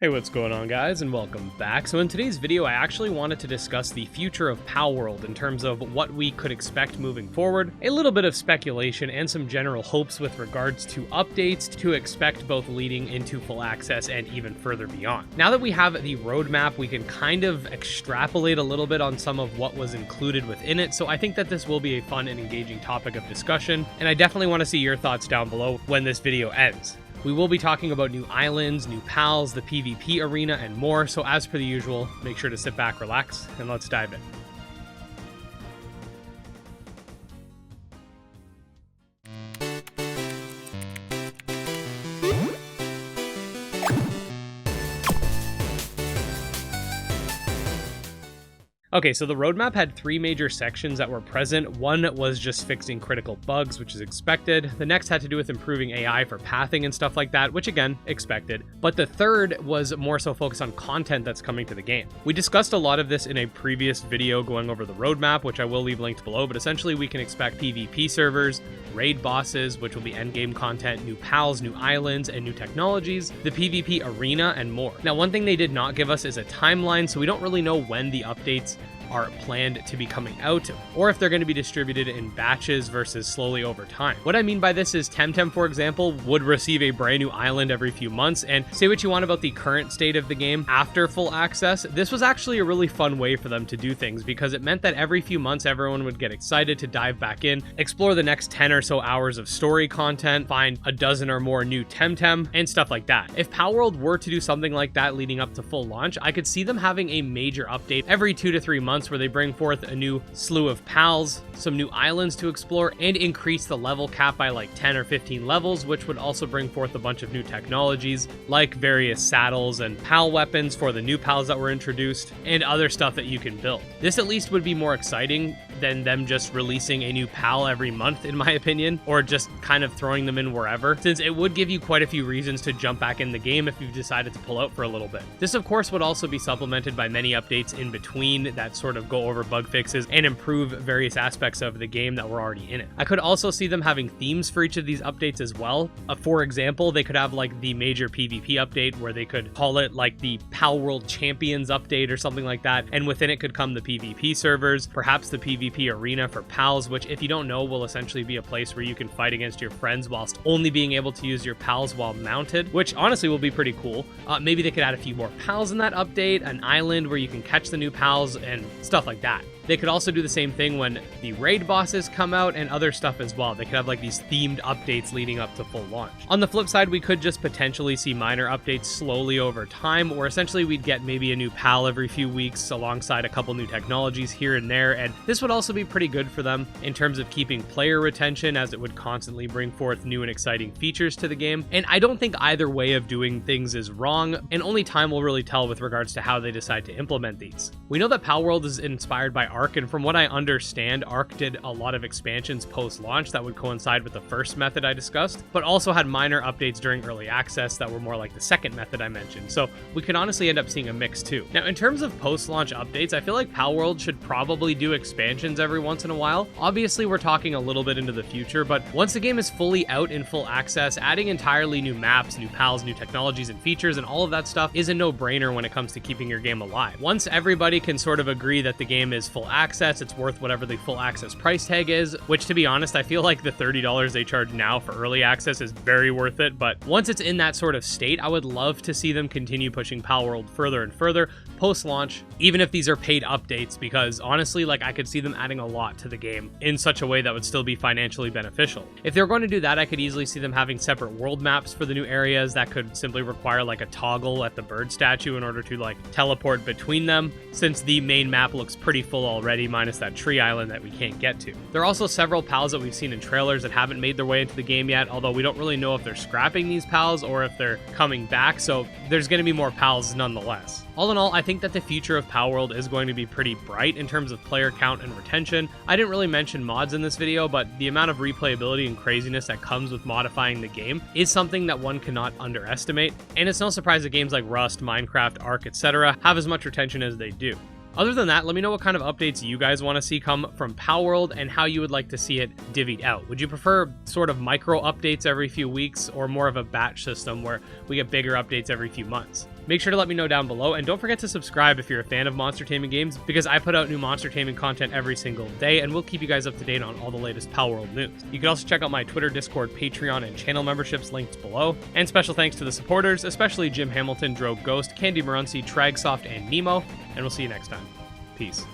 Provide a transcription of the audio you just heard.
Hey, what's going on, guys, and welcome back. So in today's video, I actually wanted to discuss the future of Palworld in terms of what we could expect moving forward, a little bit of speculation, and some general hopes with regards to updates to expect both leading into full access and even further beyond. Now that we have the roadmap, we can kind of extrapolate a little bit on some of what was included within it, so I think that this will be a fun and engaging topic of discussion, and I definitely want to see your thoughts down below when this video ends. We will be talking about new islands, new pals, the PvP arena, and more, so as per the usual, make sure to sit back, relax, and let's dive in. Okay, so the roadmap had three major sections that were present. One was just fixing critical bugs, which is expected. The next had to do with improving AI for pathing and stuff like that, which again, expected. But the third was more so focused on content that's coming to the game. We discussed a lot of this in a previous video going over the roadmap, which I will leave linked below, but essentially we can expect PvP servers, raid bosses, which will be endgame content, new pals, new islands, and new technologies, the PvP arena, and more. Now, one thing they did not give us is a timeline, so we don't really know when the updates are planned to be coming out, or if they're going to be distributed in batches versus slowly over time. What I mean by this is Temtem, for example, would receive a brand new island every few months, and say what you want about the current state of the game after full access, this was actually a really fun way for them to do things because it meant that every few months everyone would get excited to dive back in, explore the next 10 or so hours of story content, find a dozen or more new Temtem, and stuff like that. If Palworld were to do something like that leading up to full launch, I could see them having a major update every 2 to 3 months where they bring forth a new slew of pals, some new islands to explore, and increase the level cap by like 10 or 15 levels, which would also bring forth a bunch of new technologies like various saddles and pal weapons for the new pals that were introduced, and other stuff that you can build. This at least would be more exciting than them just releasing a new pal every month, in my opinion, or just kind of throwing them in wherever, since it would give you quite a few reasons to jump back in the game if you've decided to pull out for a little bit. This, of course, would also be supplemented by many updates in between that sort of go over bug fixes and improve various aspects of the game that were already in it. I could also see them having themes for each of these updates as well. For example, they could have like the major PvP update where they could call it like the Palworld Champions update or something like that, and within it could come the PvP servers, perhaps the PvP arena for pals, which if you don't know will essentially be a place where you can fight against your friends whilst only being able to use your pals while mounted, which honestly will be pretty cool. Maybe they could add a few more pals in that update, an island where you can catch the new pals and stuff like that. They could also do the same thing when the raid bosses come out and other stuff as well. They could have like these themed updates leading up to full launch. On the flip side, we could just potentially see minor updates slowly over time, where essentially we'd get maybe a new pal every few weeks alongside a couple new technologies here and there, and this would also be pretty good for them in terms of keeping player retention, as it would constantly bring forth new and exciting features to the game. And I don't think either way of doing things is wrong, and only time will really tell with regards to how they decide to implement these. We know that Palworld is inspired by Ark, and from what I understand, Ark did a lot of expansions post-launch that would coincide with the first method I discussed, but also had minor updates during early access that were more like the second method I mentioned, so we could honestly end up seeing a mix too. Now, in terms of post-launch updates, I feel like Palworld should probably do expansions every once in a while. Obviously, we're talking a little bit into the future, but once the game is fully out in full access, adding entirely new maps, new pals, new technologies and features, and all of that stuff is a no-brainer when it comes to keeping your game alive. Once everybody can sort of agree that the game is full access, it's worth whatever the full access price tag is, which to be honest, I feel like the $30 they charge now for early access is very worth it, but once it's in that sort of state, I would love to see them continue pushing Palworld further and further post-launch, even if these are paid updates, because honestly, like, I could see them adding a lot to the game in such a way that would still be financially beneficial. If they're going to do that, I could easily see them having separate world maps for the new areas that could simply require like a toggle at the bird statue in order to like teleport between them, since the main map looks pretty full already, minus that tree island that we can't get to. There are also several pals that we've seen in trailers that haven't made their way into the game yet, although we don't really know if they're scrapping these pals or if they're coming back, so there's going to be more pals nonetheless. All in all, I think that the future of Palworld is going to be pretty bright in terms of player count and retention. I didn't really mention mods in this video, but the amount of replayability and craziness that comes with modifying the game is something that one cannot underestimate, and it's no surprise that games like Rust, Minecraft, Ark, etc. have as much retention as they do. Other than that, let me know what kind of updates you guys want to see come from Palworld and how you would like to see it divvied out. Would you prefer sort of micro updates every few weeks or more of a batch system where we get bigger updates every few months? Make sure to let me know down below, and don't forget to subscribe if you're a fan of monster taming games, because I put out new monster taming content every single day, and we'll keep you guys up to date on all the latest Palworld news. You can also check out my Twitter, Discord, Patreon, and channel memberships linked below. And special thanks to the supporters, especially Jim Hamilton, Drogue Ghost, Candy Marunci, Tragsoft, and Nemo, and we'll see you next time. Peace.